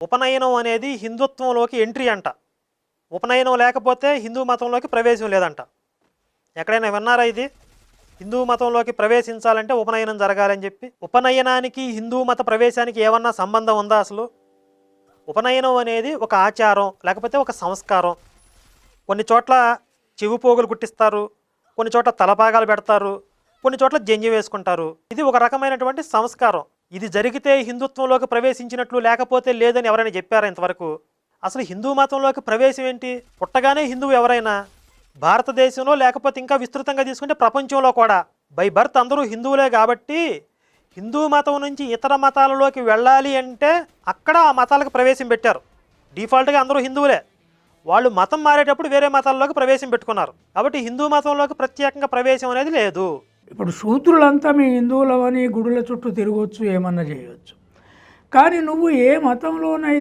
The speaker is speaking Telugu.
ఉపనయనం అనేది హిందుత్వంలోకి ఎంట్రీ అంట. ఉపనయనం లేకపోతే హిందూ మతంలోకి ప్రవేశం లేదంట. ఎక్కడైనా విన్నారా ఇది? హిందూ మతంలోకి ప్రవేశించాలంటే ఉపనయనం జరగాలని చెప్పి. ఉపనయనానికి హిందూ మత ప్రవేశానికి ఏమన్నా సంబంధం ఉందా అసలు? ఉపనయనం అనేది ఒక ఆచారం, లేకపోతే ఒక సంస్కారం. కొన్ని చోట్ల చెవి పోగులు కుట్టిస్తారు, కొన్ని చోట్ల తలపాగాలు పెడతారు, కొన్ని చోట్ల జంజి వేసుకుంటారు. ఇది ఒక రకమైనటువంటి సంస్కారం. ఇది జరిగితే హిందుత్వంలోకి ప్రవేశించినట్లు, లేకపోతే లేదని ఎవరైనా చెప్పారా ఇంతవరకు? అసలు హిందూ మతంలోకి ప్రవేశం ఏంటి? పుట్టగానే హిందువు ఎవరైనా భారతదేశంలో, లేకపోతే ఇంకా విస్తృతంగా తీసుకుంటే ప్రపంచంలో కూడా బై బర్త్ అందరూ హిందువులే. కాబట్టి హిందూ మతం నుంచి ఇతర మతాలలోకి వెళ్ళాలి అంటే అక్కడ ఆ మతాలకు ప్రవేశం పెట్టారు. డిఫాల్ట్గా అందరూ హిందువులే. వాళ్ళు మతం మారేటప్పుడు వేరే మతాల్లోకి ప్రవేశం పెట్టుకున్నారు. కాబట్టి హిందూ మతంలోకి ప్రత్యేకంగా ప్రవేశం అనేది లేదు. ఇప్పుడు శూద్రులంతా మీ హిందువులవని గుడుల చుట్టూ తిరగవచ్చు, ఏమన్నా చేయవచ్చు. కానీ నువ్వు ఏ మతంలోనైతే